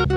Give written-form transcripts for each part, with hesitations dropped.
Hi,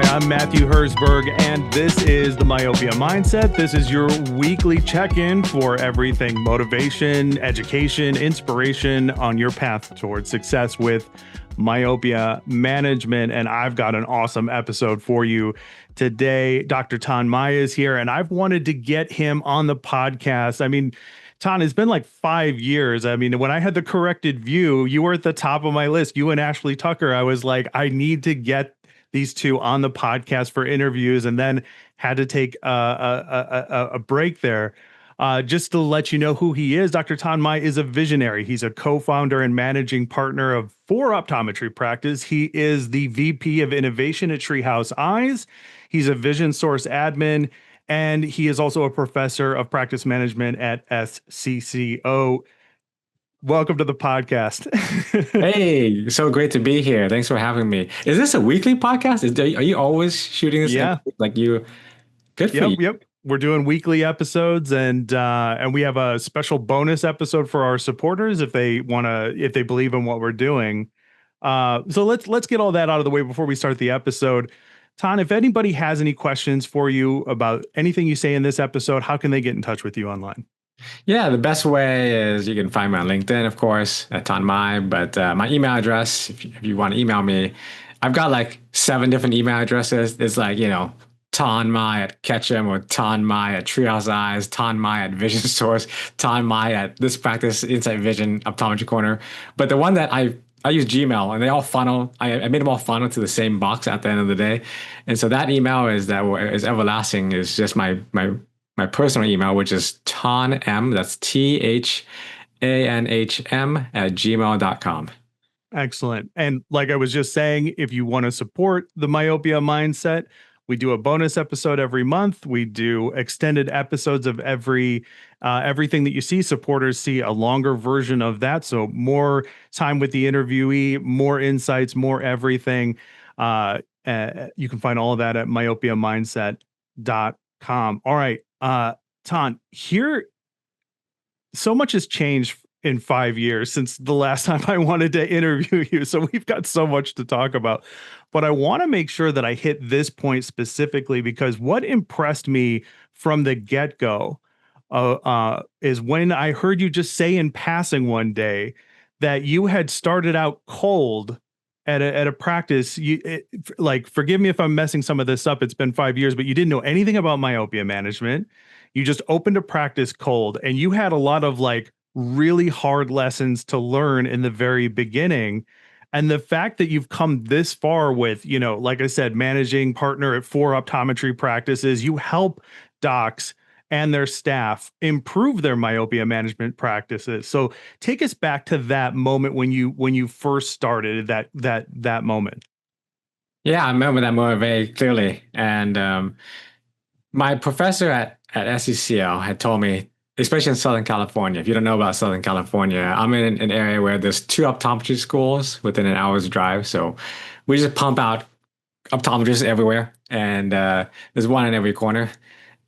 I'm Matthew Herzberg, and this is the Myopia Mindset. This is your weekly check-in for everything motivation, education, inspiration on your path towards success with myopia management. And I've got an awesome episode for you today. Dr. Thanh Mai is here, and I've wanted to get him on the podcast. I mean, Thanh, it's been like 5 years. I mean, when I had the corrected view, you were at the top of my list. You and Ashley Tucker. I was like, I need to get these two on the podcast for interviews, and then had to take a break there. Just to let you know who he is, Dr. Thanh Mai is a visionary. He's a co-founder and managing partner of 4 optometry practice. He is the VP of Innovation at Treehouse Eyes. He's a Vision Source admin, and he is also a professor of practice management at SCCO. Welcome to the podcast. Hey, so great to be here. Thanks for having me. Is this a weekly podcast? Are you always shooting this? Yeah. Like you, good for you. Yep. We're doing weekly episodes, and we have a special bonus episode for our supporters if they believe in what we're doing. So let's get all that out of the way before we start the episode. Thanh, if anybody has any questions for you about anything you say in this episode, how can they get in touch with you online? Yeah, the best way is you can find me on LinkedIn, of course, at Thanh Mai. But my email address, if you want to email me, I've got like 7 different email addresses. It's like, Thanh Mai at Ketchum, or Thanh Mai at Treehouse Eyes, Thanh Mai at Vision Source, Thanh Mai at this practice, Insight Vision, Optometry Corner. But the one that I use Gmail, and they all funnel. I made them all funnel to the same box at the end of the day. And so that email is everlasting. Is just my personal email, which is ThanM, that's THANHM at gmail.com. Excellent. And like I was just saying, if you want to support the Myopia Mindset, we do a bonus episode every month. We do extended episodes of everything that you see. Supporters see a longer version of that. So more time with the interviewee, more insights, more everything. You can find all of that at myopiamindset.com. All right. Thanh, here, so much has changed in 5 years since the last time I wanted to interview you. So we've got so much to talk about, but I want to make sure that I hit this point specifically, because what impressed me from the get-go is when I heard you just say in passing one day that you had started out cold at a practice. Forgive me if I'm messing some of this up. It's been 5 years, but you didn't know anything about myopia management. You just opened a practice cold, and you had a lot of like really hard lessons to learn in the very beginning. And the fact that you've come this far with, like I said, managing partner at 4 optometry practices, you help docs and their staff improve their myopia management practices. So take us back to that moment when you first started, that moment. Yeah, I remember that moment very clearly. And my professor at SCCL had told me, especially in Southern California, if you don't know about Southern California, I'm in an area where there's 2 optometry schools within an hour's drive. So we just pump out optometrists everywhere. And there's one in every corner.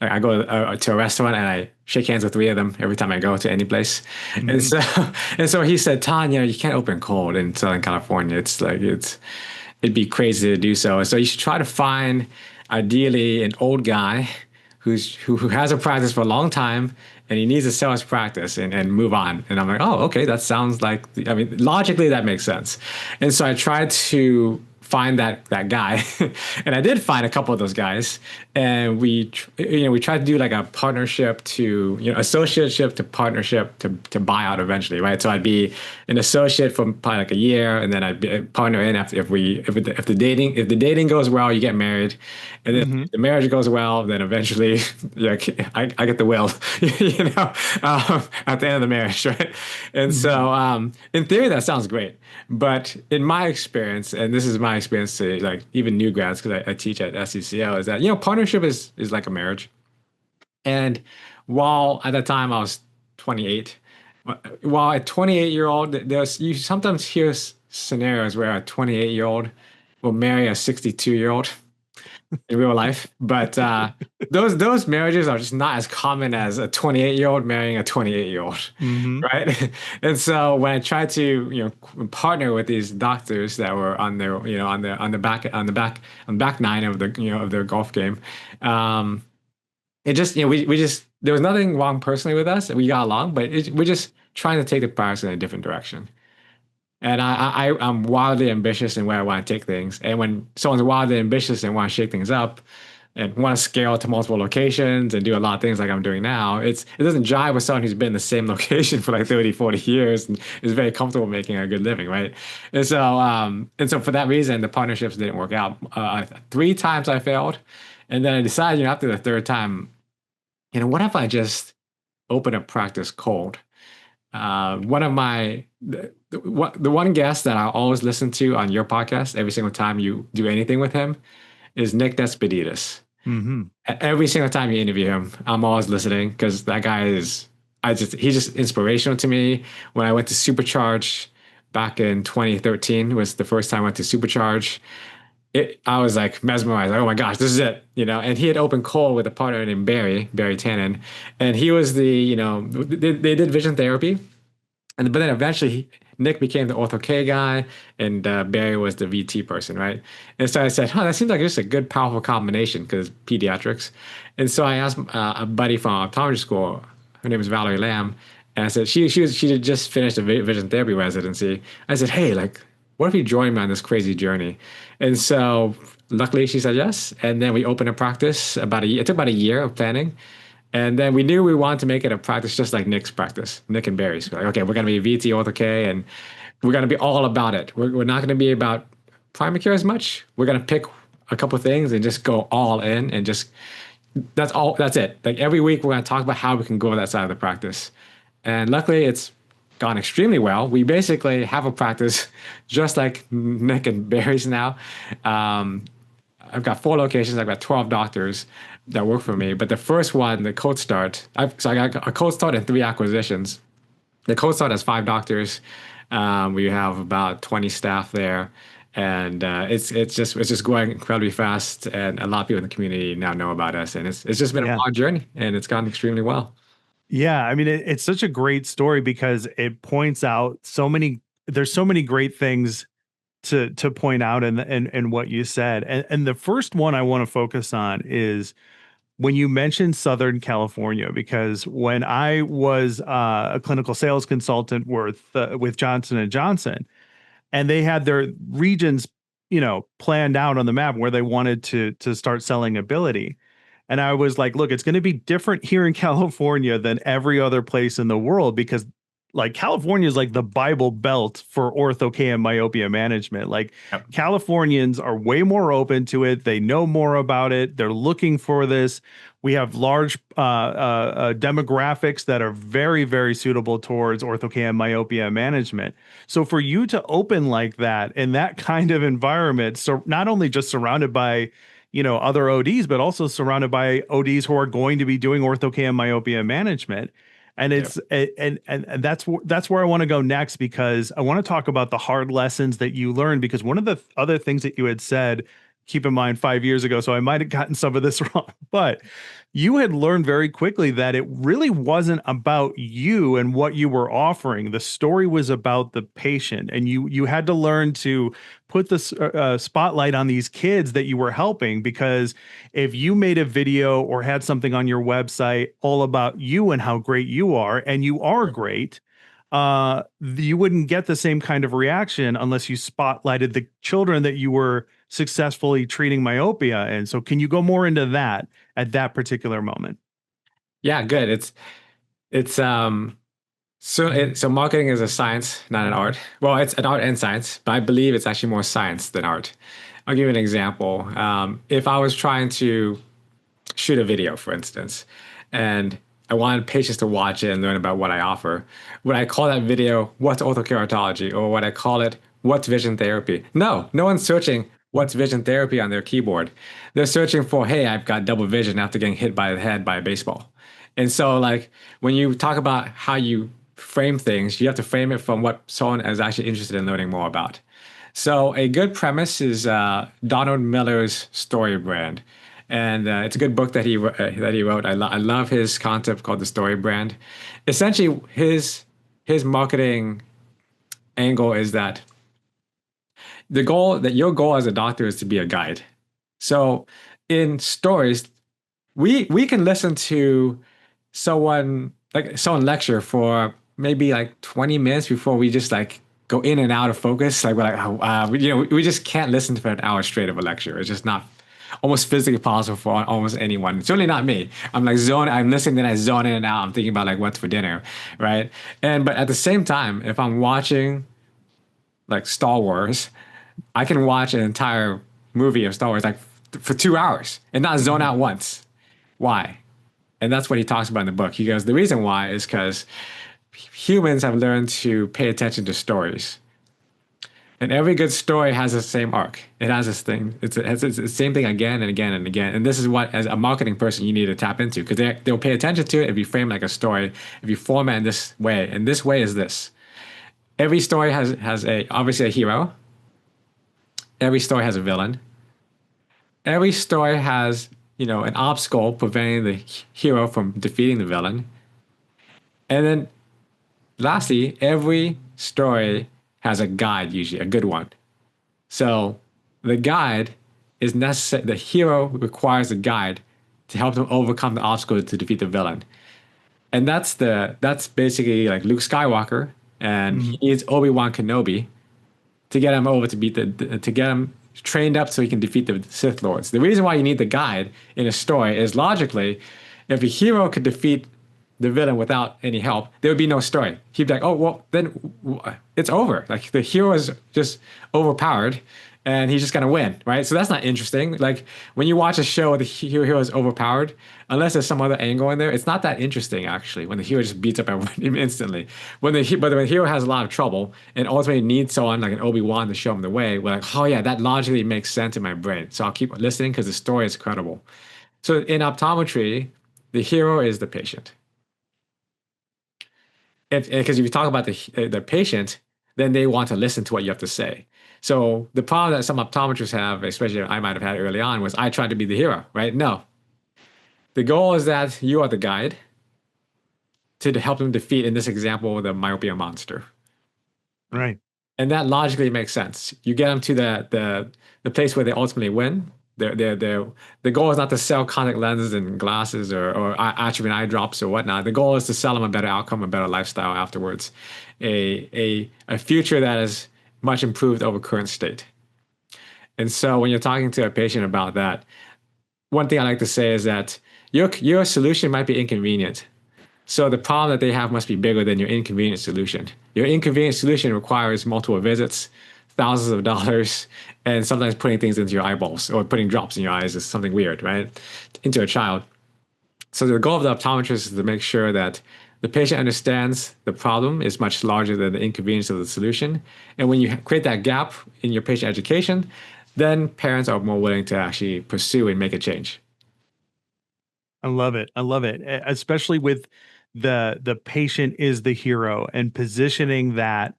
I go to a restaurant and I shake hands with 3 of them every time I go to any place. Mm-hmm. And so he said, Thanh, you can't open cold in Southern California. It'd be crazy to do so. And so you should try to find, ideally, an old guy who has a practice for a long time, and he needs to sell his practice and move on. And I'm like, oh, okay, that sounds like, logically that makes sense. And so I tried to find that guy, and I did find a couple of those guys, and we tried to do like a partnership to associateship to partnership to buyout eventually, right? So I'd be an associate for probably like a year, and then I'd be a partner in after if the dating goes well, you get married, and then if the marriage goes well, then eventually I get the will, at the end of the marriage, right? And so in theory that sounds great, but in my experience, and this is my experience to like even new grads, because I teach at SCCL, is that partnership is like a marriage. And while at that time I was 28, while a 28-year-old, you sometimes hear scenarios where a 28-year-old will marry a 62-year-old. in real life. But those marriages are just not as common as a 28-year-old marrying a 28-year-old, Hmm. right? And so when I tried to, partner with these doctors that were on their, on the back nine of the, of their golf game, um, it just, we just there was nothing wrong personally with us. We got along, but we're just trying to take the practice in a different direction. And I'm wildly ambitious in where I want to take things. And when someone's wildly ambitious and want to shake things up and want to scale to multiple locations and do a lot of things like I'm doing now, it doesn't jive with someone who's been in the same location for like 30, 40 years and is very comfortable making a good living, right? And so for that reason, the partnerships didn't work out. Three times I failed. And then I decided, after the third time, what if I just open a practice cold? One of my the one guest that I always listen to on your podcast every single time you do anything with him is Nick Despeditis. Hmm. Every single time you interview him, I'm always listening because that guy he's just inspirational to me. When I went to Supercharge back in 2013 was the first time I went to Supercharge. I was like mesmerized. Like, oh my gosh, this is it, And he had opened cold with a partner named Barry Tannen, and he was they did vision therapy, but then eventually Nick became the ortho-k guy, and Barry was the VT person, right? And so I said, "Huh, that seems like just a good, powerful combination because pediatrics." And so I asked a buddy from optometry school. Her name is Valerie Lamb, and I said she had just finished a vision therapy residency. I said, "Hey, like, what if you join me on this crazy journey?" And so luckily she said yes, and then we opened a practice about a year. It took about a year of planning. And then we knew we wanted to make it a practice just like Nick's practice, Nick and Barry's. We're like, okay, we're going to be VT ortho-k, and we're going to be all about it. We're not going to be about primary care as much. We're going to pick a couple things and just go all in and just that's all. That's it. Like every week, we're going to talk about how we can grow that side of the practice. And luckily, it's gone extremely well. We basically have a practice just like Nick and Barry's now. Um, I've got 4 locations. I've got 12 doctors that work for me. But the first one, the cold start, so I got a cold start and 3 acquisitions. The cold start has 5 doctors. We have about 20 staff there, and it's just going incredibly fast. And a lot of people in the community now know about us, and it's just been a Yeah. long journey, and it's gone extremely well. Yeah. I mean, it's such a great story because it points out there's so many great things to point out in what you said. And the first one I want to focus on is when you mentioned Southern California, because when I was a clinical sales consultant with Johnson and Johnson, and they had their regions, planned out on the map where they wanted to start selling ability. And I was like, look, it's going to be different here in California than every other place in the world because like California is like the Bible Belt for ortho-k and myopia management. Like Yep. Californians are way more open to it. They know more about it. They're looking for this. We have large demographics that are very, very suitable towards ortho-k and myopia management. So for you to open like that in that kind of environment, so not only just surrounded by other ODs, but also surrounded by ODs who are going to be doing ortho-k and myopia management. And Yep. and that's where I want to go next because I want to talk about the hard lessons that you learned because one of the other things that you had said, keep in mind 5 years ago, so I might have gotten some of this wrong, but you had learned very quickly that it really wasn't about you and what you were offering. The story was about the patient, and you had to learn to put the spotlight on these kids that you were helping because if you made a video or had something on your website all about you and how great you are, and you are great, you wouldn't get the same kind of reaction unless you spotlighted the children that you were successfully treating myopia. And so, can you go more into that at that particular moment? Yeah, good. So marketing is a science, not an art. Well, it's an art and science, but I believe it's actually more science than art. I'll give you an example. If I was trying to shoot a video, for instance, and I wanted patients to watch it and learn about what I offer, would I call that video "What's orthokeratology" or would I call it "What's vision therapy"? No, no one's searching "What's vision therapy" on their keyboard. They're searching for, "Hey, I've got double vision after getting hit by the head by a baseball." And so, like, when you talk about how you frame things, you have to frame it from what someone is actually interested in learning more about. So a good premise is Donald Miller's Story Brand, and it's a good book that he wrote. I love his concept called the Story Brand. Essentially, his marketing angle is that your goal as a doctor is to be a guide. So in stories, we can listen to someone lecture for maybe like 20 minutes before we just like go in and out of focus. Like we're like, oh, we just can't listen for an hour straight of a lecture. It's just not almost physically possible for almost anyone. Certainly not me. I'm listening, then I zone in and out. I'm thinking about like what's for dinner, right? But at the same time, if I'm watching like Star Wars, I can watch an entire movie of Star Wars like for 2 hours and not zone Mhm. out once. Why? And that's what he talks about in the book. He goes, the reason why is because humans have learned to pay attention to stories. And every good story has the same arc. It has this thing. It's the same thing again and again and again. And this is what, as a marketing person, you need to tap into because they'll pay attention to it if you frame it like a story, if you format in this way. And this way is this. Every story has obviously a hero. Every story has a villain. Every story has, an obstacle preventing the hero from defeating the villain. And then lastly, every story has a guide, usually a good one. So the guide is necessary. The hero requires a guide to help them overcome the obstacles to defeat the villain. And that's basically like Luke Skywalker, and he Mhm. needs Obi-Wan Kenobi to get him over to get him trained up so he can defeat the Sith Lords. The reason why you need the guide in a story is logically, if a hero could defeat the villain without any help, there would be no story. He'd be like, oh, well, then it's over. Like the hero is just overpowered and he's just gonna win, right? So that's not interesting. Like when you watch a show where the hero is overpowered, unless there's some other angle in there, it's not that interesting actually. When the hero just beats up everyone instantly. But when the hero has a lot of trouble and ultimately needs someone like an Obi-Wan to show him the way, we're like, oh yeah, that logically makes sense in my brain. So I'll keep listening because the story is credible. So in optometry, the hero is the patient. Because if you talk about the patient, then they want to listen to what you have to say. So the problem that some optometrists have, especially I might have had early on, was I tried to be the hero, right? No. The goal is that you are the guide to help them defeat, in this example, the myopia monster. Right. And that logically makes sense. You get them to the place where they ultimately win. The goal is not to sell contact lenses and glasses or atropine eye drops or whatnot. The goal is to sell them a better outcome, a better lifestyle afterwards, a future that is much improved over current state. And so when you're talking to a patient about that, one thing I like to say is that your solution might be inconvenient. So the problem that they have must be bigger than your inconvenient solution. Your inconvenient solution requires multiple visits, thousands of dollars, and sometimes putting things into your eyeballs or putting drops in your eyes is something weird, right? Into a child. So the goal of the optometrist is to make sure that the patient understands the problem is much larger than the inconvenience of the solution. And when you create that gap in your patient education, then parents are more willing to actually pursue and make a change. I love it. I love it. Especially with the patient is the hero and positioning that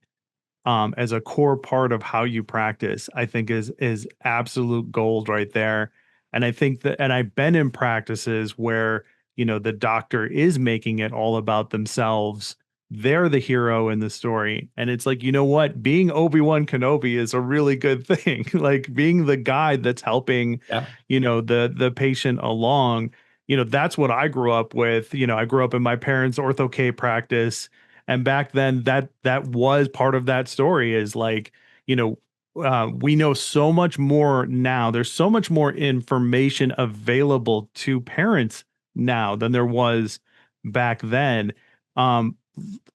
as a core part of how you practice, I think is absolute gold right there. And I think that, and I've been in practices where, the doctor is making it all about themselves. They're the hero in the story. And it's like, you know what? Being Obi-Wan Kenobi is a really good thing. Like being the guide that's helping, Yeah. the patient along. That's what I grew up with. I grew up in my parents' ortho-k practice, and back then that was part of that story is like, we know so much more now. There's so much more information available to parents now than there was back then. Um,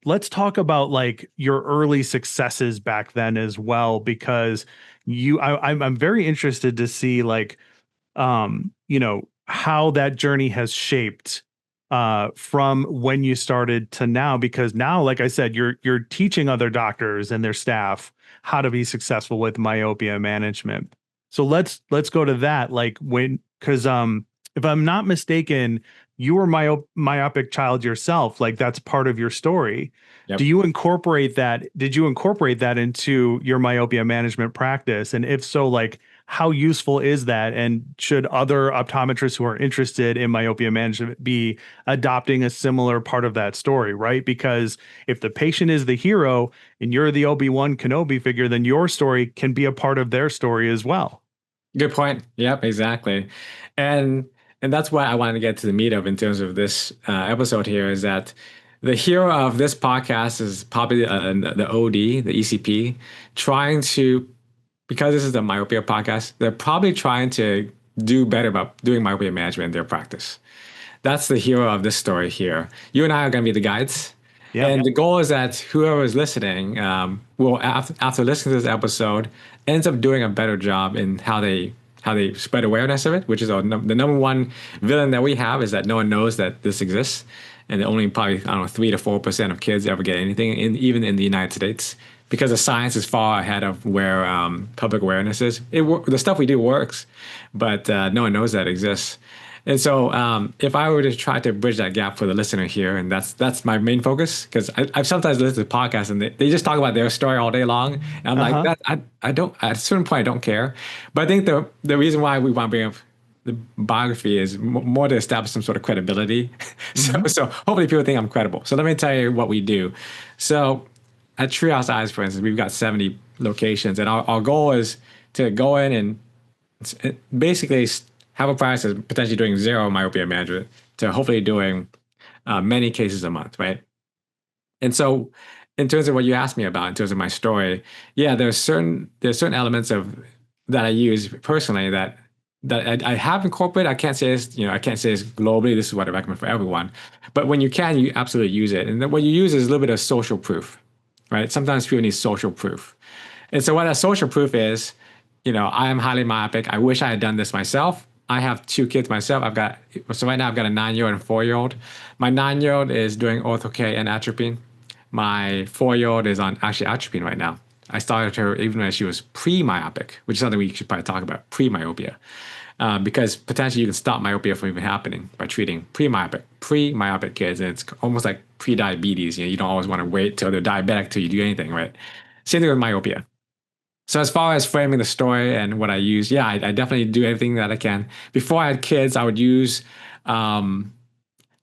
let's talk about like your early successes back then as well, because I'm very interested to see like how that journey has shaped from when you started to now, because now, like I said, you're teaching other doctors and their staff how to be successful with myopia management. So let's go to that. Like when, because if I'm not mistaken, you were myopic child yourself. Like that's part of your story. Do Yep. you incorporate that? Did you incorporate that into your myopia management practice? And if so, like how useful is that? And should other optometrists who are interested in myopia management be adopting a similar part of that story, right? Because if the patient is the hero and you're the Obi-Wan Kenobi figure, then your story can be a part of their story as well. Good point. Yep, exactly. And and that's why I wanted to get to the meat of in terms of this episode here is that the hero of this podcast is probably the OD, the ECP, trying to, because this is the myopia podcast, they're probably trying to do better about doing myopia management in their practice. That's the hero of this story here. You and I are going to be the guides. Yeah. And the goal is that whoever is listening will, after listening to this episode, ends up doing a better job in how they spread awareness of it, which is the number one villain that we have is that no one knows that this exists. And only probably, I don't know, 3 to 4% of kids ever get anything, even in the United States, because the science is far ahead of where public awareness is. The stuff we do works, but no one knows that exists. And so, if I were to try to bridge that gap for the listener here, and that's my main focus, because I've sometimes listened to podcasts and they just talk about their story all day long, and I'm like, I don't, at a certain point I don't care. But I think the reason why we want to bring up the biography is more to establish some sort of credibility. So hopefully people think I'm credible. So let me tell you what we do. So at Treehouse Eyes, for instance, we've got 70 locations, and our goal is to go in and basically have a practice of potentially doing zero myopia management to hopefully doing many cases a month, right? And so, in terms of what you asked me about, in terms of my story, yeah, there's certain elements of that I use personally that I have incorporated. I can't say this, I can't say this globally. This is what I recommend for everyone. But when you can, you absolutely use it. And then what you use is a little bit of social proof, right? Sometimes people need social proof. And so what that social proof is, I am highly myopic. I wish I had done this myself. I have 2 kids myself. So right now I've got a 9-year-old and a 4-year-old. My 9-year-old is doing ortho-k and atropine. My 4-year-old is on actually atropine right now. I started her even when she was pre-myopic, which is something we should probably talk about, pre-myopia. Because potentially you can stop myopia from even happening by treating pre-myopic kids. And it's almost like pre-diabetes. You don't always want to wait till they're diabetic till you do anything, right? Same thing with myopia. So as far as framing the story and what I use, yeah, I definitely do everything that I can. Before I had kids, I would use, not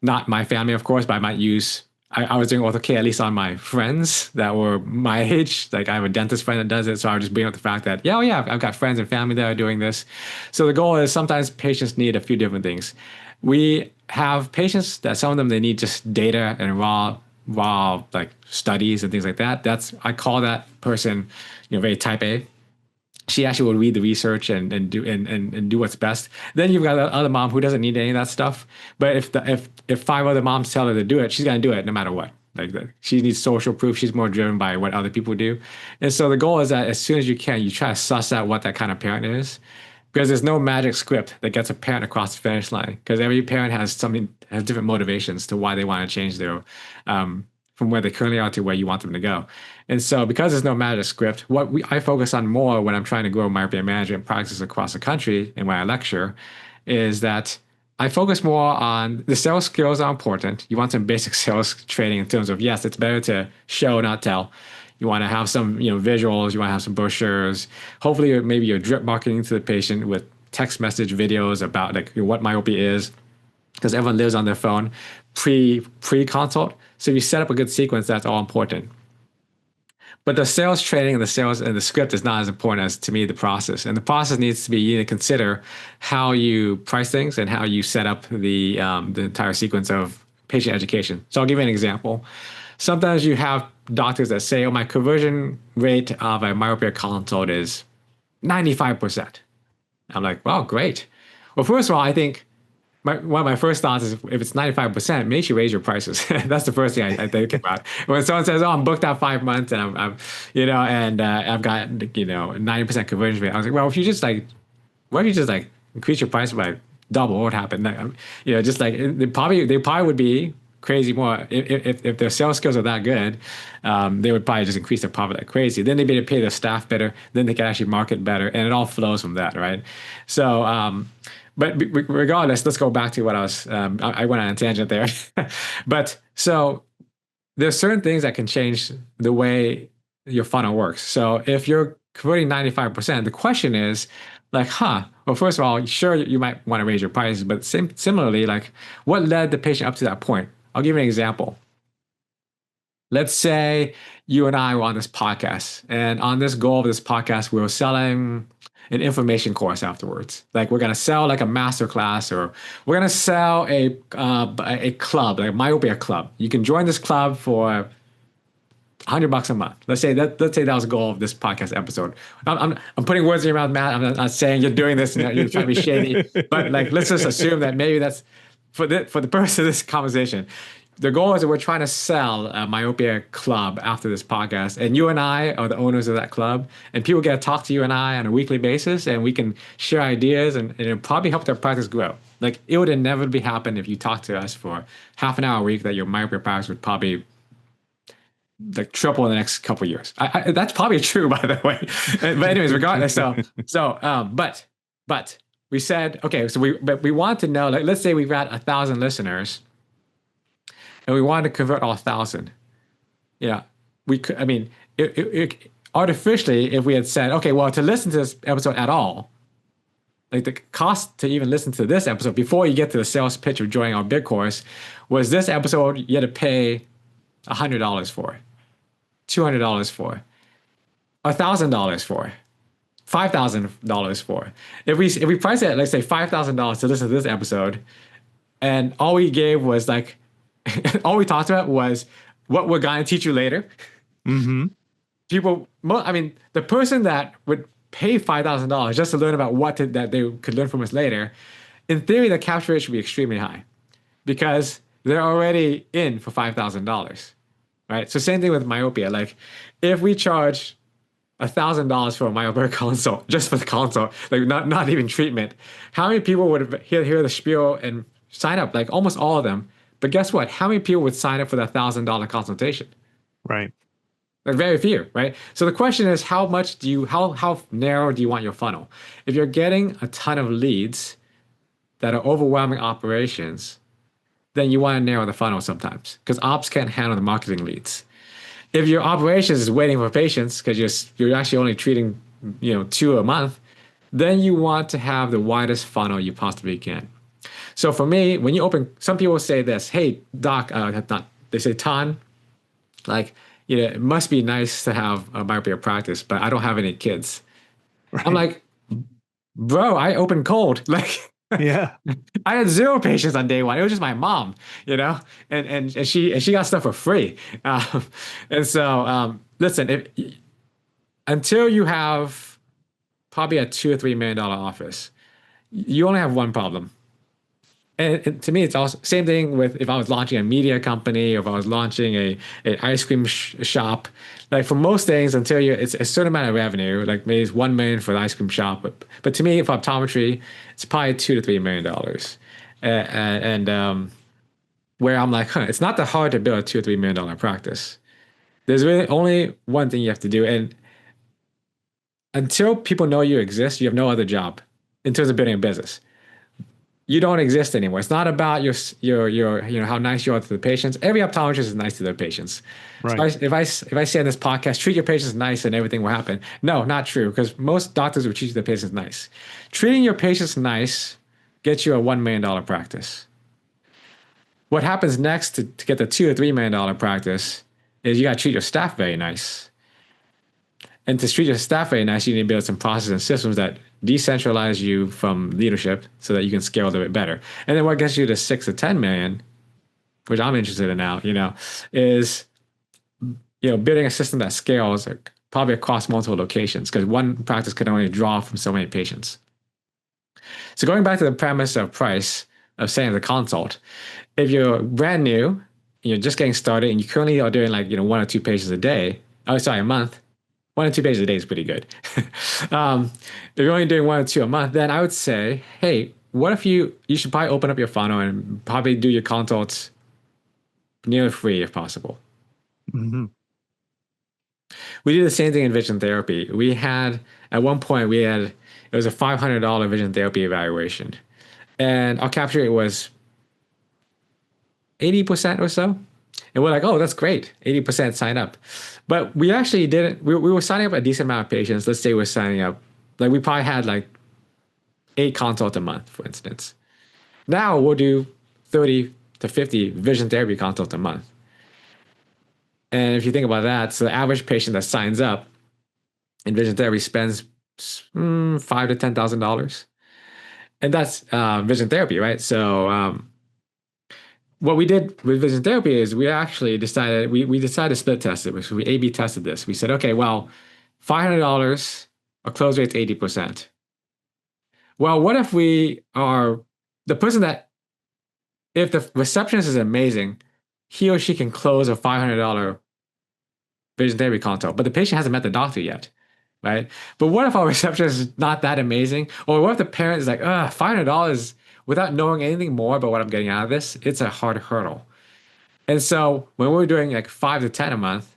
my family, of course, but I might use, I was doing ortho-k at least on my friends that were my age. Like I have a dentist friend that does it. So I would just bring up the fact that, I've got friends and family that are doing this. So the goal is sometimes patients need a few different things. We have patients that some of them, they need just data and raw like studies and things like that. I call that person, very type A. She actually will read the research and do what's best. Then you've got the other mom who doesn't need any of that stuff. But if 5 other moms tell her to do it, she's gonna do it no matter what. Like she needs social proof. She's more driven by what other people do. And so the goal is that as soon as you can, you try to suss out what that kind of parent is. Because there's no magic script that gets a parent across the finish line. Because every parent has different motivations to why they want to change their from where they currently are to where you want them to go. And so because there's no magic script, I focus on more when I'm trying to grow myopia management practices across the country and when I lecture is that I focus more on the sales skills are important. You want some basic sales training in terms of, yes, it's better to show, not tell. You want to have some, visuals. You want to have some brochures. Hopefully, maybe you're drip marketing to the patient with text message videos about like what myopia is, because everyone lives on their phone pre-consult. So if you set up a good sequence, that's all important. But the sales training and the script is not as important as, to me, the process. And the process needs to be, you need to consider how you price things and how you set up the entire sequence of patient education. So I'll give you an example. Sometimes you have doctors that say, my conversion rate of a myopia consult is 95%. I'm like, well, great. Well, first of all, I think one of my first thoughts is if it's 95%, maybe you should raise your prices. That's the first thing I think about. When someone says, I'm booked out 5 months and I've got, 90% conversion rate. I was like, well, what if you just increase your price by double, what would happen? They probably would be crazy more. If their sales skills are that good, they would probably just increase their profit like crazy. Then they'd be able to pay their staff better. Then they can actually market better. And it all flows from that, right? So, But regardless, let's go back to what I was, I went on a tangent there. But so there's certain things that can change the way your funnel works. So if you're converting 95%, the question is like, well, first of all, sure, you might want to raise your prices, but similarly, like what led the patient up to that point? I'll give you an example. Let's say you and I were on this podcast, and on this goal of this podcast, we were selling an information course afterwards. Like we're gonna sell like a master class, or we're gonna sell a club, like a myopia club. You can join this club for $100 a month. Let's say that was the goal of this podcast episode. I'm putting words in your mouth, Matt. I'm not saying you're doing this and you're trying to be shady, but like let's just assume that maybe that's for the purpose of this conversation. The goal is that we're trying to sell a myopia club after this podcast, and you and I are the owners of that club, and people get to talk to you and I on a weekly basis, and we can share ideas, and it'll probably help their practice grow. Like it would inevitably happen if you talk to us for half an hour a week, that your myopia practice would probably like triple in the next couple of years. That's probably true, by the way. But anyways, regardless, but we said, okay, so we want to know, like, let's say we've got 1,000 listeners, and we wanted to convert all 1,000. Yeah, we could. I mean, artificially, if we had said, okay, well, to listen to this episode at all, like the cost to even listen to this episode before you get to the sales pitch of joining our big course was this episode you had to pay $100 for, $200 for, $1,000 for, $5,000 for. If we price it at, let's say, $5,000 to listen to this episode, and all we gave was like, all we talked about was what we're going to teach you later. Mm-hmm. I mean, the person that would pay $5,000 just to learn about that they could learn from us later, in theory, the capture rate should be extremely high because they're already in for $5,000, right? So same thing with myopia. Like if we charge $1,000 for a myopia consult, just for the consult, like not even treatment, how many people would hear the spiel and sign up? Like almost all of them. But guess what? How many people would sign up for that $1,000 consultation? Right. Like very few, right? So the question is, how narrow do you want your funnel? If you're getting a ton of leads that are overwhelming operations, then you want to narrow the funnel sometimes because ops can't handle the marketing leads. If your operations is waiting for patients because you're actually only treating 2 a month, then you want to have the widest funnel you possibly can. So for me, when you open, some people say this, hey, doc, they say, Tan, like, it must be nice to have a myopia practice, but I don't have any kids. Right. I'm like, bro, I opened cold. Like, yeah, I had 0 patients on day one. It was just my mom, and she got stuff for free. And so, listen, until you have probably a $2 or $3 million office, you only have one problem. And to me, it's also same thing with if I was launching a media company or if I was launching a ice cream shop. Like for most things, until it's a certain amount of revenue, like maybe it's $1 million for the ice cream shop. But to me, for optometry, it's probably $2 to $3 million. And where I'm like, it's not that hard to build a $2 or $3 million practice. There's really only one thing you have to do, and until people know you exist, you have no other job in terms of building a business. You don't exist anymore. It's not about your how nice you are to the patients. Every optometrist is nice to their patients. Right. So if I say in this podcast, treat your patients nice and everything will happen. No, not true, because most doctors will treat their patients nice. Treating your patients nice gets you a $1 million practice. What happens next to get the $2 or $3 million practice is you got to treat your staff very nice. And to treat your staff very nice, you need to build some processes and systems that decentralize you from leadership so that you can scale a little bit better. And then what gets you to 6 to 10 million, which I'm interested in now, is building a system that scales probably across multiple locations, because one practice can only draw from so many patients. So going back to the premise of price of saying the consult, if you're brand new and you're just getting started and you currently are doing 1 or 2 patients a month. 1 or 2 pages a day is pretty good. If you're only doing 1 or 2 a month, then I would say, hey, what if you should probably open up your funnel and probably do your consults nearly free if possible. Mm-hmm. We do the same thing in vision therapy. At one point, it was a $500 vision therapy evaluation. and our capture rate was 80% or so. And we're like, oh, that's great. 80% sign up. But we actually didn't, we were signing up a decent amount of patients. Let's say we're signing up, like we probably had like 8 consults a month, for instance. Now we'll do 30 to 50 vision therapy consults a month. And if you think about that, so the average patient that signs up in vision therapy spends $5,000 to $10,000. And that's vision therapy, right? So what we did with vision therapy is we actually decided we decided to split test it. So we A/B tested this. We said, okay, well, $500, our close rate's 80%. Well, what if we are the person that if the receptionist is amazing, he or she can close a $500 vision therapy consult, but the patient hasn't met the doctor yet, right? But what if our receptionist is not that amazing? Or what if the parent is like, $500 without knowing anything more about what I'm getting out of this? It's a hard hurdle. And so when we were doing like 5 to 10 a month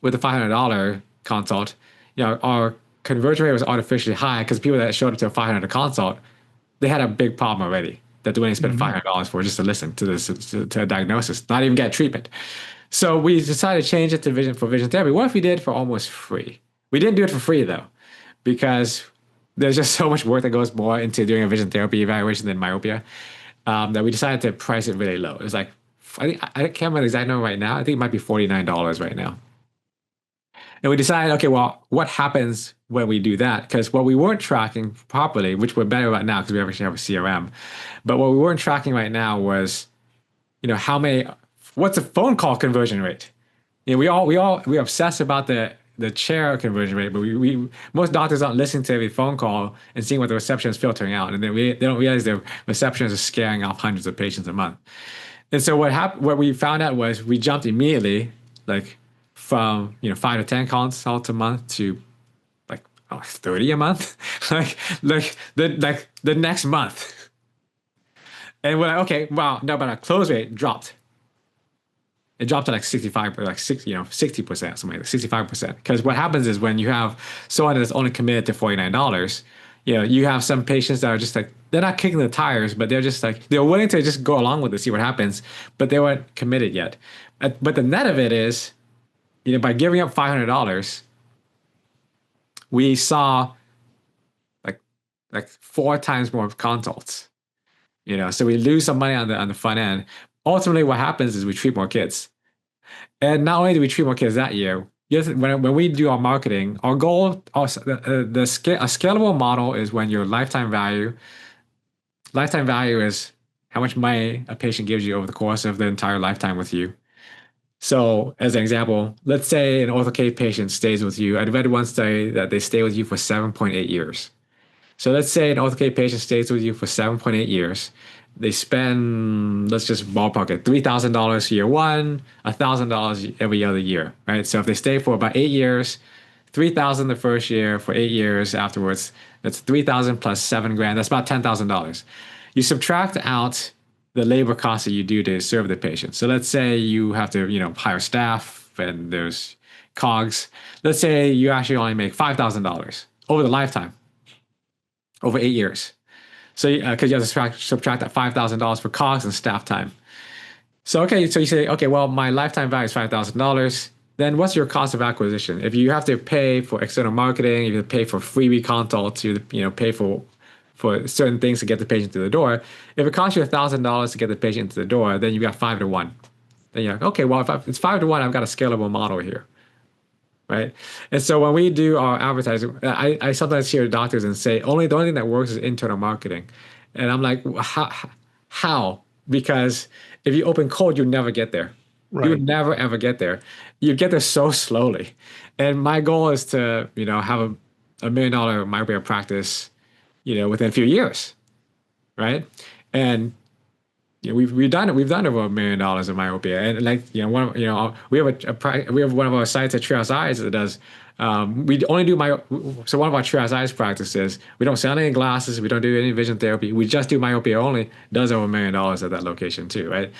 with a $500 consult, our conversion rate was artificially high because people that showed up to a $500 consult, they had a big problem already that they wouldn't spend $500 for just to listen to this to a diagnosis, not even get treatment. So we decided to change it to vision therapy. What if we did for almost free? We didn't do it for free though, because there's just so much work that goes more into doing a vision therapy evaluation than myopia, that we decided to price it really low. It was like, I can't remember the exact number right now. I think it might be $49 right now. And we decided, okay, well, what happens when we do that? Because what we weren't tracking properly, which we're better about now because we actually have a CRM, but what we weren't tracking right now was, what's the phone call conversion rate? We obsess about the chair conversion rate, but we most doctors aren't listening to every phone call and seeing what the reception is filtering out, and then they don't realize the reception is scaring off hundreds of patients a month. And so what we found out was we jumped immediately, like from 5 to 10 consults a month to like 30 a month, like the next month. And we're like, okay, wow, no, but our close rate dropped. It dropped to like 65, like 60%, something like that, 65%. Because what happens is when you have someone that's only committed to $49, you have some patients that are just like, they're not kicking the tires, but they're just like, they're willing to just go along with it, see what happens, but they weren't committed yet. But the net of it is, by giving up $500, we saw like 4 times more consults. So we lose some money on the front end. Ultimately, what happens is we treat more kids. And not only do we treat more kids that year, when we do our marketing, our goal, a scalable model is when your lifetime value is how much money a patient gives you over the course of the entire lifetime with you. So as an example, let's say an ortho-k patient stays with you. I read one study that they stay with you for 7.8 years. So let's say an ortho-k patient stays with you for 7.8 years. They spend, let's just ballpark it, $3,000 year one, $1,000 every other year, right? So if they stay for about 8 years, $3,000 the first year for 8 years afterwards, that's $3,000 plus $7,000. That's about $10,000. You subtract out the labor costs that you do to serve the patient. So let's say you have to, hire staff and there's COGS. Let's say you actually only make $5,000 over the lifetime, over 8 years. So because you have to subtract that $5,000 for COGS and staff time. So you say, okay, well, my lifetime value is $5,000. Then what's your cost of acquisition? If you have to pay for external marketing, if you have to pay for freebie consults, you pay for certain things to get the patient to the door. If it costs you $1,000 to get the patient into the door, then you got 5 to 1. Then you're like, okay, well, if it's 5 to 1, I've got a scalable model here, right? And so when we do our advertising, I sometimes hear doctors and say, the only thing that works is internal marketing. And I'm like, how? Because if you open cold, you'll never get there. Right. You would never, ever get there. You get there so slowly. And my goal is to, have a $1 million myopia practice, within a few years, right? And we've done it. We've done over $1 million in myopia, and we have one of our sites at Treehouse Eyes that does. We only do so one of our Treehouse Eyes practices. We don't sell any glasses. We don't do any vision therapy. We just do myopia-only. Does over $1 million at that location too, right?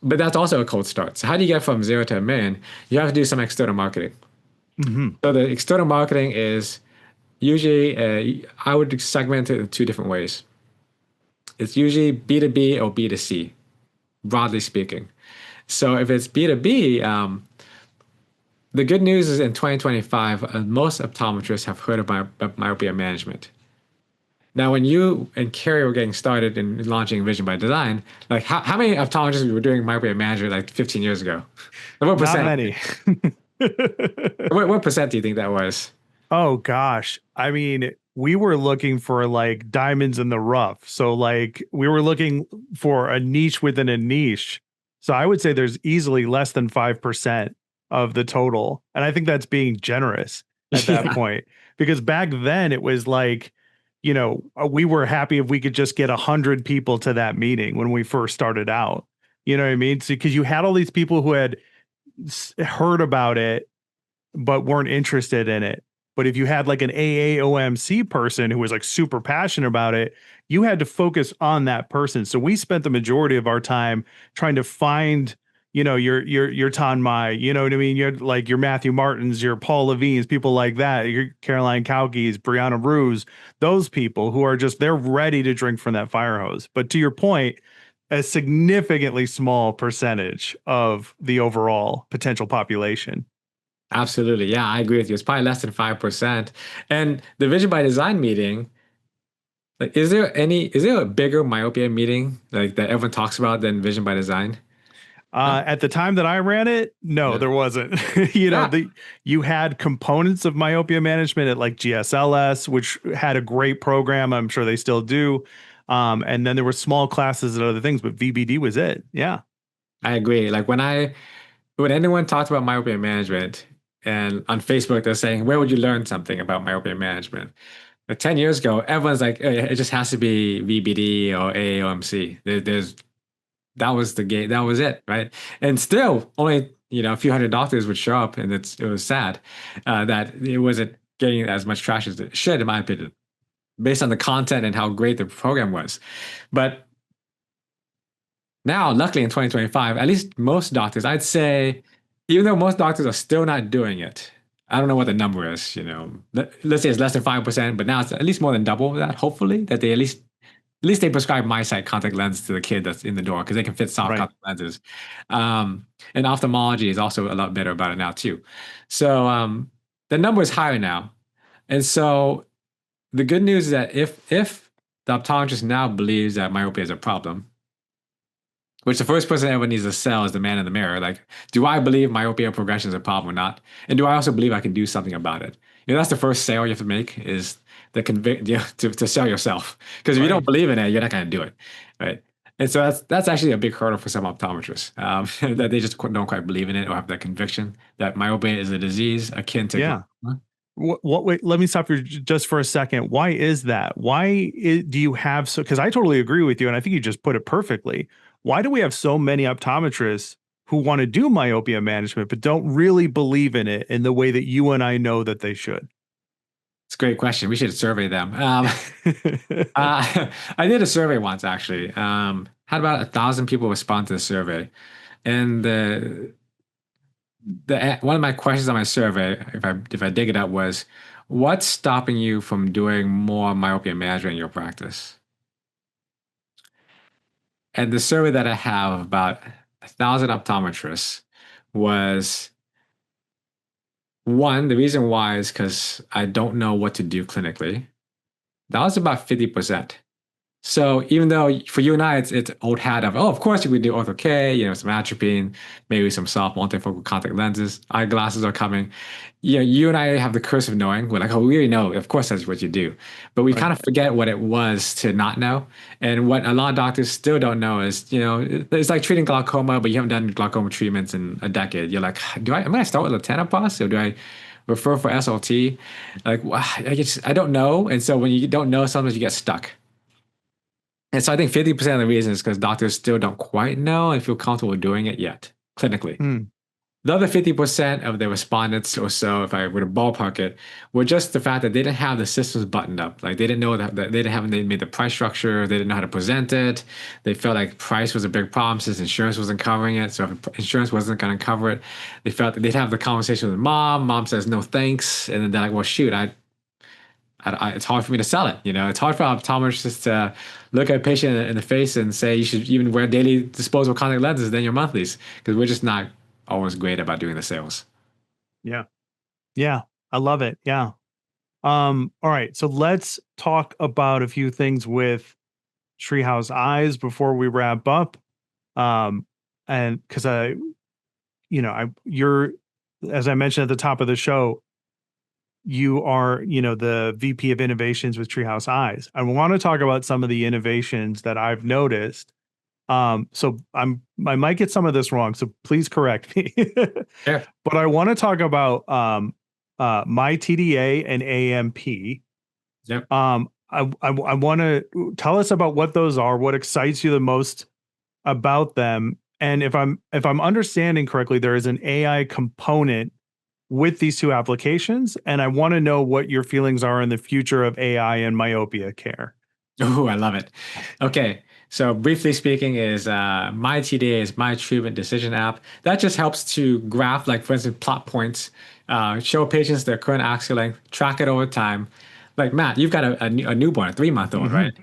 But that's also a cold start. So how do you get from 0 to $1 million? You have to do some external marketing. Mm-hmm. So the external marketing is usually I would segment it in 2 different ways. it's usually B2B or B2C, broadly speaking. So if it's B2B, the good news is in 2025, most optometrists have heard about myopia management. Now, when you and Carrie were getting started in launching Vision by Design, like how many optometrists were doing myopia management like 15 years ago? Like, what Not percent? many. What percent do you think that was? Oh gosh. I mean, we were looking for like diamonds in the rough. So like we were looking for a niche within a niche. So I would say there's easily less than 5% of the total. And I think that's being generous at that Yeah. point because back then it was like, we were happy if we could just get 100 people to that meeting when we first started out. You know what I mean? So because you had all these people who had heard about it but weren't interested in it. But if you had like an AAOMC person who was like super passionate about it, you had to focus on that person. So we spent the majority of our time trying to find, your Thanh Mai, you know what I mean? You're like your Matthew Martins, your Paul Levines, people like that, your Caroline Kauke's, Brianna Ruse, those people who are just they're ready to drink from that fire hose. But to your point, a significantly small percentage of the overall potential population. Absolutely. Yeah, I agree with you. It's probably less than 5%. And the Vision by Design meeting, like, is there a bigger myopia meeting like that everyone talks about than Vision by Design? Huh? At the time that I ran it, no, Yeah. there wasn't. Yeah. You had components of myopia management at like GSLS, which had a great program. I'm sure they still do. And then there were small classes and other things, but VBD was it. Yeah. I agree. Like when anyone talks about myopia management and on Facebook they're saying, where would you learn something about myopia management? Like 10 years ago, everyone's like, it just has to be VBD or AAOMC. That was the game, that was it, right? And still only, a few hundred doctors would show up and it was sad that it wasn't getting as much traction as it should, in my opinion, based on the content and how great the program was. But now, luckily in 2025, at least most doctors, I'd say, even though most doctors are still not doing it, I don't know what the number is, let's say it's less than 5%, but now it's at least more than double that, hopefully, that they at least they prescribe MiSight contact lenses to the kid that's in the door because they can fit soft Right. contact lenses. And ophthalmology is also a lot better about it now too. So the number is higher now. And so the good news is that if the optometrist now believes that myopia is a problem, which the first person everyone needs to sell is the man in the mirror. Like, do I believe myopia progression is a problem or not? And do I also believe I can do something about it? That's the first sale you have to make is the to sell yourself. Because if you don't Right. believe in it, you're not going to do it, right? And so that's actually a big hurdle for some optometrists that they just don't quite believe in it or have that conviction that myopia is a disease akin to Yeah. glaucoma. Wait, let me stop you just for a second. Why is that? Do you have because I totally agree with you. And I think you just put it perfectly. Why do we have so many optometrists who want to do myopia management, but don't really believe in it in the way that you and I know that they should? It's a great question. We should survey them. I did a survey once actually. Had about 1,000 people respond to the survey, and the one of my questions on my survey, if I dig it up, was, "What's stopping you from doing more myopia management in your practice?" And the survey that I have of about 1,000 optometrists was one. The reason why is because I don't know what to do clinically. That was about 50%. So even though for you and I, it's old hat of, oh, of course you could do ortho-k, some atropine, maybe some soft multifocal contact lenses, eyeglasses are coming. You and I have the curse of knowing. We're like, oh, we already know. Of course, that's what you do. But we Right. kind of forget what it was to not know. And what a lot of doctors still don't know is, it's like treating glaucoma, but you haven't done glaucoma treatments in a decade. You're like, am I going to start with latanoprost or do I refer for SLT? Like, I don't know. And so when you don't know, sometimes you get stuck. And so I think 50% of the reason is because doctors still don't quite know and feel comfortable doing it yet, clinically. Hmm. The other 50% of the respondents or so, if I were to ballpark it, were just the fact that they didn't have the systems buttoned up. Like they didn't know that they made the price structure, they didn't know how to present it. They felt like price was a big problem since insurance wasn't covering it. So if insurance wasn't going to cover it, they felt that they'd have the conversation with mom. Mom says no thanks. And then they're like, well, shoot, I it's hard for me to sell it. It's hard for optometrists to look at a patient in the face and say you should even wear daily disposable contact lenses than your monthlies, because we're just not always great about doing the sales. Yeah. Yeah. I love it. Yeah. All right. So let's talk about a few things with Treehouse Eyes before we wrap up. Um, and because you're, as I mentioned at the top of the show, you are, the VP of innovations with Treehouse Eyes. I want to talk about some of the innovations that I've noticed. So I might get some of this wrong, so please correct me. Yeah. But I want to talk about my TDA and AMP. Yep. I want to tell us about what those are, what excites you the most about them, and if I'm understanding correctly, there is an AI component with these two applications, and I want to know what your feelings are in the future of AI and myopia care. Oh, I love it. Okay. So briefly speaking is my TDA is my treatment decision app. That just helps to graph, like for instance, plot points, show patients their current axial length, track it over time. Like Matt, you've got a newborn, a 3-month-old, right?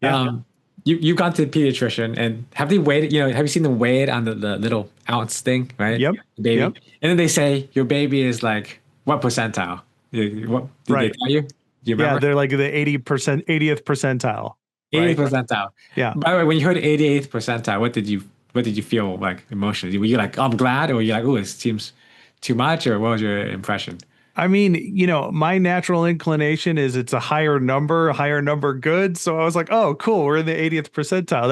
Yeah. You've gone to the pediatrician and have they weighed, have you seen them weigh it on the little ounce thing, right? Yep. Baby. Yep. And then they say your baby is like what percentile? What did they Right. tell you? Do you Yeah, remember? they're like the 80th percentile. 80th Right. percentile. Yeah. By the way, when you heard 88th percentile, what did you feel like emotionally? Were you like, oh, I'm glad, or were you like, oh, it seems too much, or what was your impression? I mean, my natural inclination is it's a higher number good. So I was like, oh, cool, we're in the 80th percentile.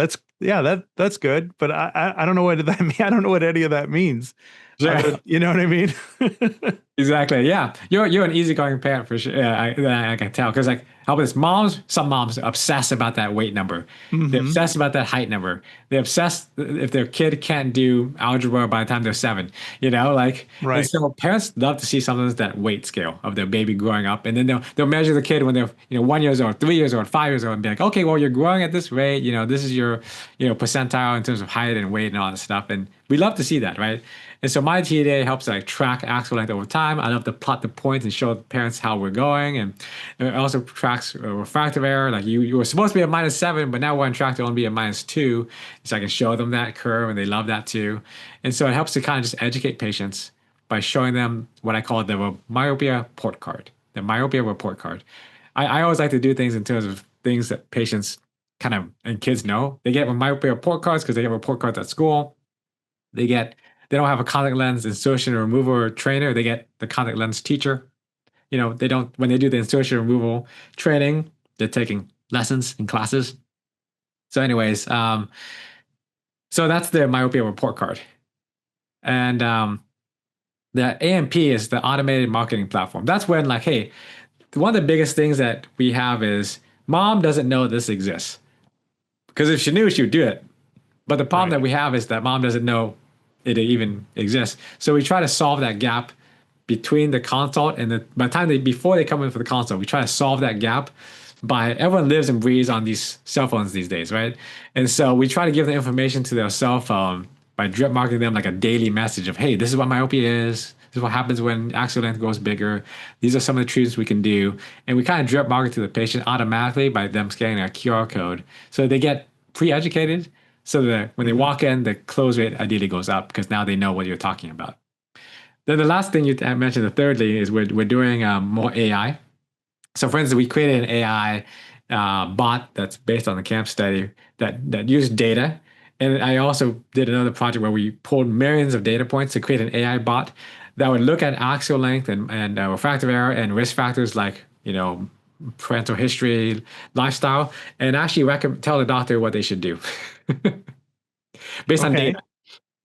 That's good. But I don't know what that mean. I don't know what any of that means. Sure. You know what I mean? Exactly. Yeah. You're an easygoing parent for sure. Yeah, I can tell. Because like how about this? Some moms obsess about that weight number. They're Hmm. obsessed about that height number. They're obsessed if their kid can't do algebra by the time they're 7. And Right. so parents love to see sometimes that weight scale of their baby growing up. And then they'll measure the kid when they're 1 years old, 3 years old, 5 years old, and be like, okay, well, you're growing at this rate. This is your percentile in terms of height and weight and all that stuff. And we love to see that, right? And so my TDA helps like track axial length over time. I love to plot the points and show parents how we're going, and it also tracks refractive error. Like you were supposed to be at -7, but now we're on track to only be at -2. So I can show them that curve, and they love that too. And so it helps to kind of just educate patients by showing them what I call the myopia report card. The myopia report card. I always like to do things in terms of things that patients kind of and kids know. They get myopia report cards because they get report cards at school. They don't have a contact lens insertion removal trainer. They get the contact lens teacher. They don't, when they do the insertion removal training, they're taking lessons in classes. So anyways, so that's the myopia report card. And the AMP is the automated marketing platform. That's when like, hey, one of the biggest things that we have is mom doesn't know this exists. Because if she knew, she would do it. But the problem that we have is that mom doesn't know it even exists. So we try to solve that gap between the consult and by the time before they come in for the consult, we try to solve that gap by everyone lives and breathes on these cell phones these days, right? And so we try to give the information to their cell phone by drip marketing them like a daily message of, hey, this is what myopia is. This is what happens when axial length goes bigger. These are some of the treatments we can do. And we kind of drip market to the patient automatically by them scanning a QR code. So they get pre-educated so that when they walk in, the close rate ideally goes up because now they know what you're talking about. Then the last thing you mentioned, the thirdly, is we're doing more AI. So for instance, we created an AI bot that's based on the CAMP study that used data. And I also did another project where we pulled millions of data points to create an AI bot that would look at axial length and refractive error and risk factors like, parental history, lifestyle, and actually tell the doctor what they should do based on Okay. data.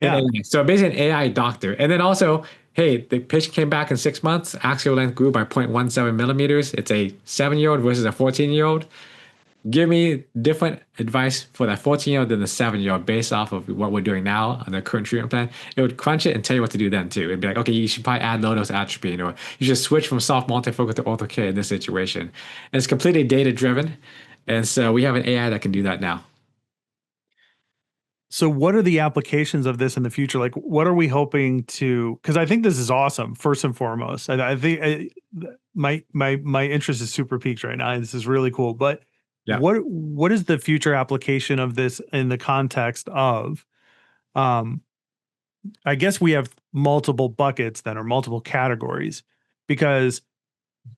Yeah. So basically an AI doctor. And then also, hey, the patient came back in 6 months, axial length grew by 0.17 millimeters. It's a 7-year-old versus a 14-year-old. Give me different advice for that 14-year-old than the 7-year-old based off of what we're doing now on the current treatment plan. It would crunch it and tell you what to do then too. It'd be like, okay, you should probably add low dose atropine, or you should switch from soft multifocal to ortho-k in this situation. And it's completely data driven. And so we have an AI that can do that now. So what are the applications of this in the future? Like, what are we hoping to? Because I think this is awesome. First and foremost, I think my interest is super peaked right now. This is really cool. But Yeah. what is the future application of this in the context of? Um, I guess we have multiple buckets then, or multiple categories, because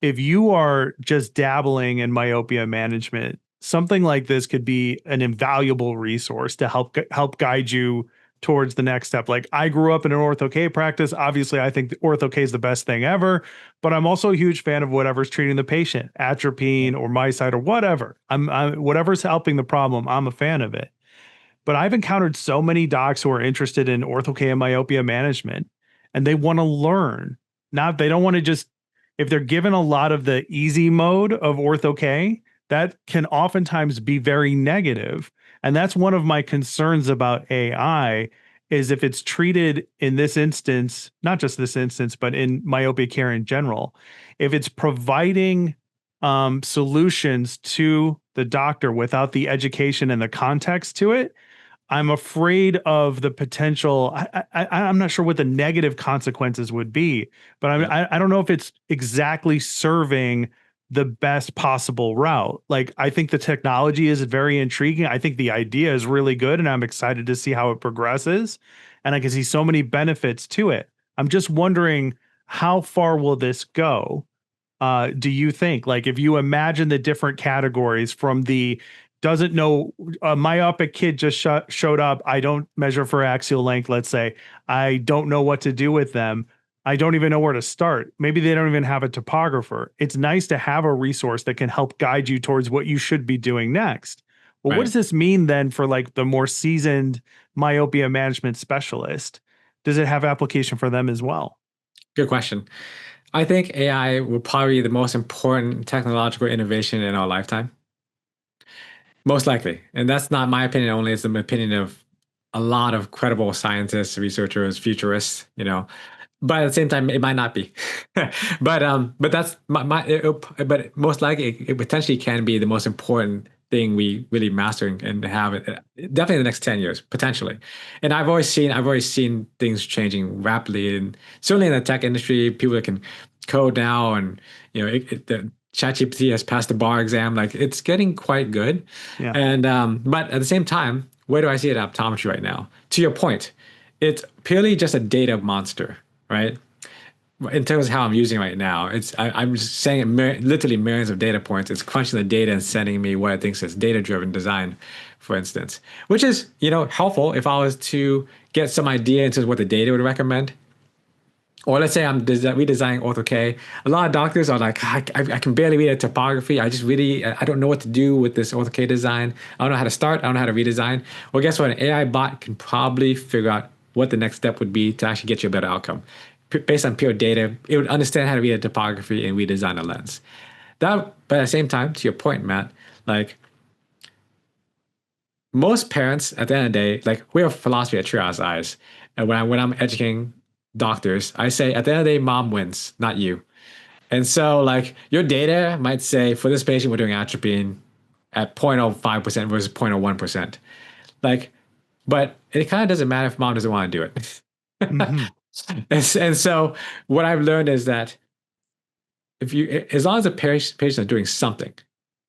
if you are just dabbling in myopia management, something like this could be an invaluable resource to help guide you towards the next step. Like, I grew up in an ortho-k practice. Obviously, I think ortho-k is the best thing ever, but I'm also a huge fan of whatever's treating the patient, atropine or MiSight or whatever. I'm whatever's helping the problem, I'm a fan of it. But I've encountered so many docs who are interested in ortho-k and myopia management, and they want to learn. Not they don't want to just, if they're given a lot of the easy mode of ortho-k, that can oftentimes be very negative. And that's one of my concerns about AI, is if it's treated in this instance, not just this instance, but in myopia care in general, if it's providing solutions to the doctor without the education and the context to it, I'm afraid of the potential. I'm not sure what the negative consequences would be, but Yeah. I don't know if it's exactly serving the best possible route. Like, I think the technology is very intriguing. I think the idea is really good, and I'm excited to see how it progresses. And I can see so many benefits to it. I'm just wondering, how far will this go? Do you think, like, if you imagine the different categories from the doesn't know, a myopic kid just showed up, I don't measure for axial length, let's say, I don't know what to do with them, I don't even know where to start, maybe they don't even have a topographer. It's nice to have a resource that can help guide you towards what you should be doing next. Well, what Right. does this mean then for like the more seasoned myopia management specialist? Does it have application for them as well? Good question. I think AI will probably be the most important technological innovation in our lifetime. Most likely. And that's not my opinion only, it's the opinion of a lot of credible scientists, researchers, futurists, But at the same time, it might not be. But that's but most likely it potentially can be the most important thing we really master and have it definitely in the next 10 years, potentially. And I've always seen things changing rapidly, and certainly in the tech industry, people that can code now, and the ChatGPT has passed the bar exam. Like, it's getting quite good. Yeah. And but at the same time, where do I see it at optometry right now? To your point, it's purely just a data monster, right? In terms of how I'm using it right now, I'm just saying literally millions of data points. It's crunching the data and sending me what it thinks is data-driven design, for instance, which is helpful if I was to get some idea into what the data would recommend. Or let's say I'm redesigning ortho-k. A lot of doctors are like, I can barely read a topography. I don't know what to do with this ortho-k design. I don't know how to start. I don't know how to redesign. Well, guess what? An AI bot can probably figure out what the next step would be to actually get you a better outcome. Based on pure data, it would understand how to read a topography and redesign a lens. But at the same time, to your point, Matt, like, most parents at the end of the day, like, we have a philosophy at Treehouse Eyes. And when I'm educating doctors, I say at the end of the day, mom wins, not you. And so, like, your data might say for this patient, we're doing atropine at 0.05% versus 0.01%. Like, but it kind of doesn't matter if mom doesn't want to do it. Hmm. And so what I've learned is that as long as the patient is doing something,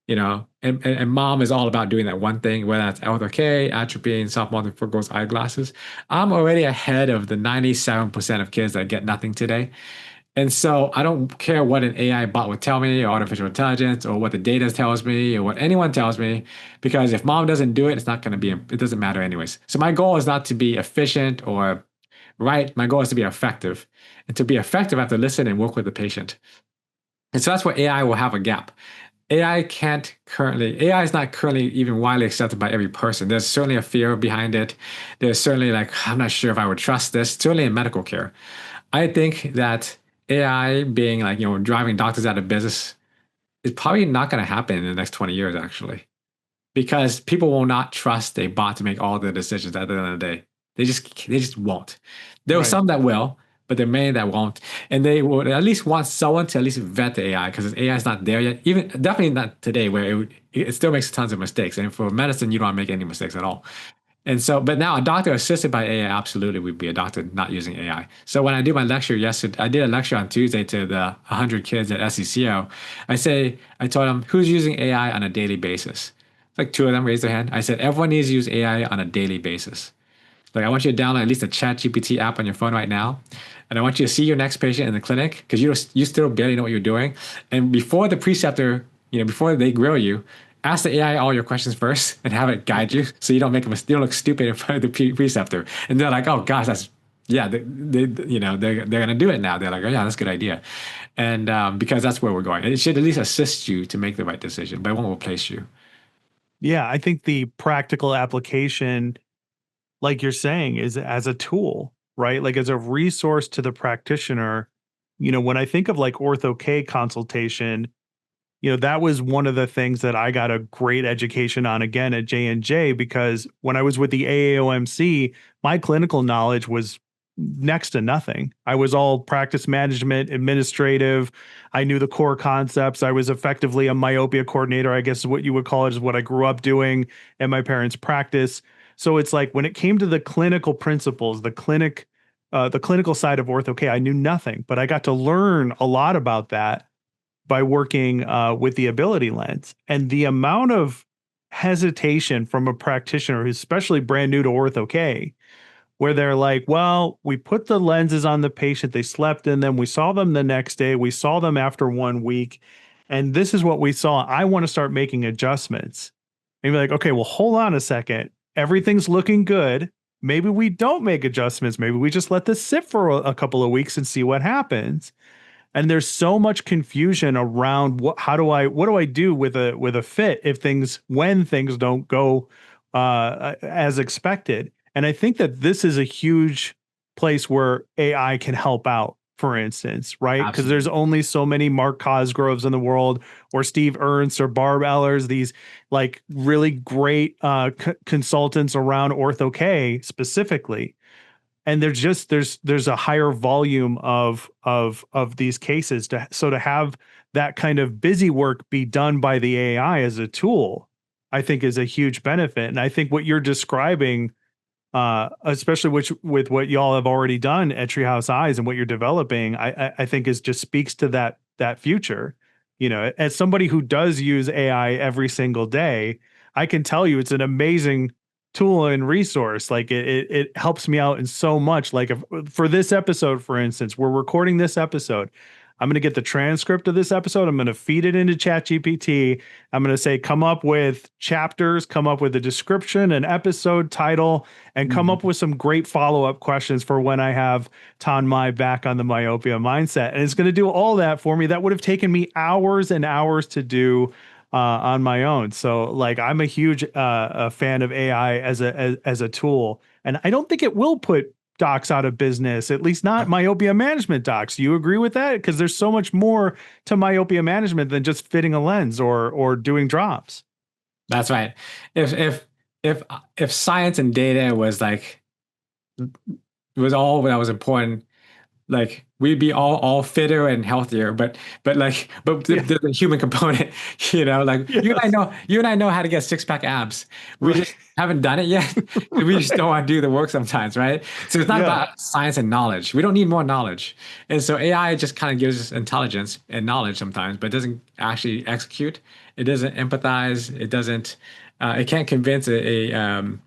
and mom is all about doing that one thing, whether that's ortho-k, atropine, soft multifocals, eyeglasses, I'm already ahead of the 97% of kids that get nothing today. And so I don't care what an AI bot would tell me, or artificial intelligence, or what the data tells me, or what anyone tells me, because if mom doesn't do it, it's not going to be, it doesn't matter anyways. So my goal is not to be efficient or right. My goal is to be effective. And to be effective, I have to listen and work with the patient. And so that's where AI will have a gap. AI is not currently even widely accepted by every person. There's certainly a fear behind it. There's certainly, like, I'm not sure if I would trust this, certainly in medical care. I think that AI being, like, driving doctors out of business is probably not going to happen in the next 20 years, actually, because people will not trust a bot to make all the decisions at the end of the day. They just won't. There are Right. some that will, but there are many that won't. And they would at least want someone to at least vet the AI, because AI is not there yet. Even definitely not today, where it still makes tons of mistakes. And for medicine, you don't want to make any mistakes at all. And so, but now a doctor assisted by AI absolutely would be a doctor not using AI. So when I do my lecture yesterday, I did a lecture on Tuesday to the 100 kids at SECO. I told them, who's using AI on a daily basis? Like two of them raised their hand. I said, everyone needs to use AI on a daily basis. Like I want you to download at least a Chat GPT app on your phone right now. And I want you to see your next patient in the clinic because you still barely know what you're doing. And before the preceptor, before they grill you, ask the AI all your questions first and have it guide you so you don't make a mistake, you don't look stupid in front of the preceptor. And they're like, oh gosh, that's yeah, they're gonna do it now. They're like, oh yeah, that's a good idea. And because that's where we're going. And it should at least assist you to make the right decision, but it won't replace you. Yeah, I think the practical application, like you're saying, is as a tool, right? Like as a resource to the practitioner. When I think of like ortho-k consultation, that was one of the things that I got a great education on again at J&J, because when I was with the AAOMC, my clinical knowledge was next to nothing. I was all practice management, administrative. I knew the core concepts. I was effectively a myopia coordinator, I guess is what you would call it, is what I grew up doing in my parents' practice. So it's like when it came to the clinical principles, the clinical side of ortho-k, I knew nothing, but I got to learn a lot about that by working with the ability lens. And the amount of hesitation from a practitioner who's especially brand new to ortho-k, where they're like, well, we put the lenses on the patient, they slept in them, we saw them the next day, we saw them after 1 week, and this is what we saw. I want to start making adjustments. And you're like, okay, well, hold on a second. Everything's looking good. Maybe we don't make adjustments. Maybe we just let this sit for a couple of weeks and see what happens. And there's so much confusion around what do I do with a fit when things don't go as expected. And I think that this is a huge place where AI can help out, for instance, right? Because there's Absolutely. only so many Mark Cosgroves in the world, or Steve Ernst or Barb Ellers, these like really great consultants around ortho-k specifically. And there's a higher volume of these cases, to have that kind of busy work be done by the AI as a tool, I think is a huge benefit. And I think what you're describing, especially with what y'all have already done at Treehouse Eyes and what you're developing, I think is just speaks to that future. As somebody who does use AI every single day, I can tell you it's an amazing tool and resource. Like it helps me out in so much. Like for this episode, for instance, we're recording this episode. I'm going to get the transcript of this episode. I'm going to feed it into ChatGPT. I'm going to say, come up with chapters, come up with a description, an episode title, and come up Mhm. with some great follow-up questions for when I have Thanh Mai back on the Myopia Mindset. And it's going to do all that for me. That would have taken me hours and hours to do on my own. So like I'm a huge a fan of AI as a tool. And I don't think it will put docs out of business, at least not myopia management docs. Do you agree with that? Because there's so much more to myopia management than just fitting a lens or doing drops. That's right. If if if if science and data was all that was important, like we'd be all fitter and healthier. But Yeah. the human component, like Yes. you and I know how to get six-pack abs. We Right. just haven't done it yet. We just don't want to do the work sometimes, right? So it's not Yeah. about science and knowledge. We don't need more knowledge. And so AI just kind of gives us intelligence and knowledge sometimes, but it doesn't actually execute. It doesn't empathize. It can't convince a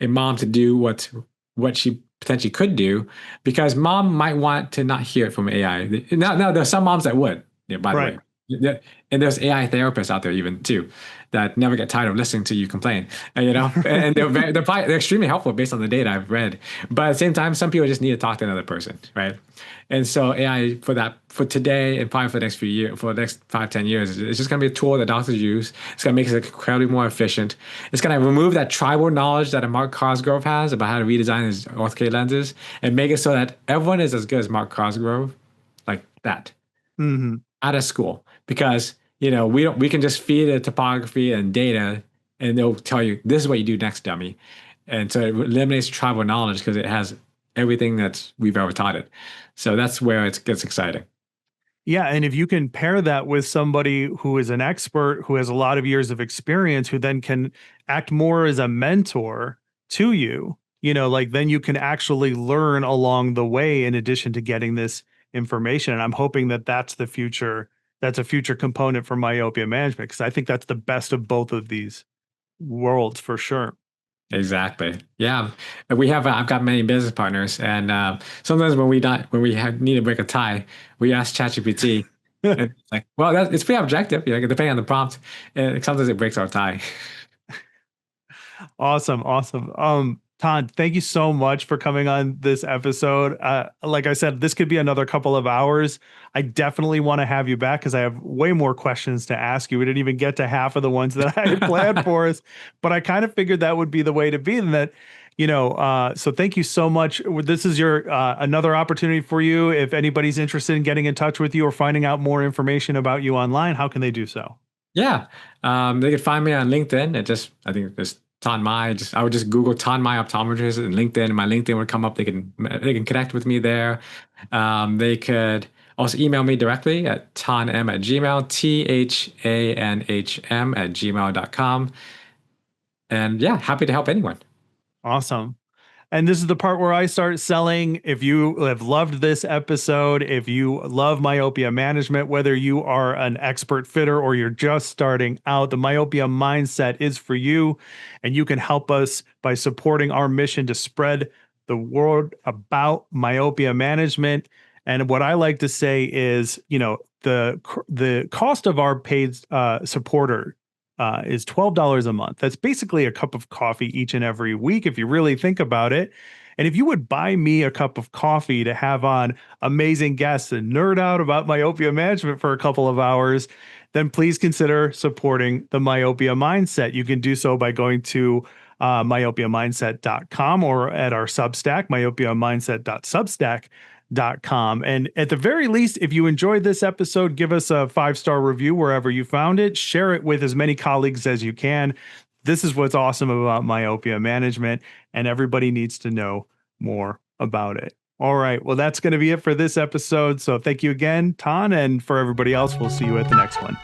mom to do what she potentially could do because mom might want to not hear it from AI. Now there's some moms that would, yeah, by the Right. way. Yeah, and there's AI therapists out there even too that never get tired of listening to you complain, and they're extremely helpful based on the data I've read. But at the same time, some people just need to talk to another person, right? And so AI for today and probably for the next few years, for the next 5, 10 years, it's just going to be a tool that doctors use. It's going to make us incredibly more efficient. It's going to remove that tribal knowledge that a Mark Cosgrove has about how to redesign his ortho lenses and make it so that everyone is as good as Mark Cosgrove, like that, Hmm. out of school. Because we can just feed it topography and data, and they'll tell you this is what you do next, dummy. And so it eliminates tribal knowledge because it has everything that we've ever taught it. So that's where it gets exciting. Yeah, and if you can pair that with somebody who is an expert, who has a lot of years of experience, who then can act more as a mentor, to you, like then you can actually learn along the way in addition to getting this information. And I'm hoping that that's the future. That's a future component for myopia management because I think that's the best of both of these worlds for sure. Exactly. Yeah. We have, I've got many business partners, and sometimes need to break a tie, we ask ChatGPT, and it's like, well, it's pretty objective, depending on the prompt, and sometimes it breaks our tie. Awesome, awesome. Todd, thank you so much for coming on this episode. Like I said, this could be another couple of hours. I definitely want to have you back because I have way more questions to ask you. We didn't even get to half of the ones that I had planned for us, but I kind of figured that would be the way to be. And that, so thank you so much. This is your another opportunity for you. If anybody's interested in getting in touch with you or finding out more information about you online, how can they do so? Yeah. They could find me on LinkedIn. I think it's Thanh Mai. I would just Google Thanh Mai optometrist and LinkedIn, and my LinkedIn would come up. They can connect with me there. They could also email me directly at thanem@gmail, THANHM@gmail.com. And yeah, happy to help anyone. Awesome. And this is the part where I start selling. If you have loved this episode, if you love myopia management, whether you are an expert fitter or you're just starting out, the myopia mindset is for you. And you can help us by supporting our mission to spread the word about myopia management. And what I like to say is, the cost of our paid supporter is $12 a month. That's basically a cup of coffee each and every week, if you really think about it. And if you would buy me a cup of coffee to have on amazing guests and nerd out about myopia management for a couple of hours, then please consider supporting the Myopia Mindset. You can do so by going to myopiamindset.com or at our Substack, myopiamindset.substack.com. And at the very least, if you enjoyed this episode, give us a 5-star review wherever you found it. Share it with as many colleagues as you can. This is what's awesome about myopia management, and everybody needs to know more about it. All right. Well, that's going to be it for this episode. So thank you again, Tan. And for everybody else, we'll see you at the next one.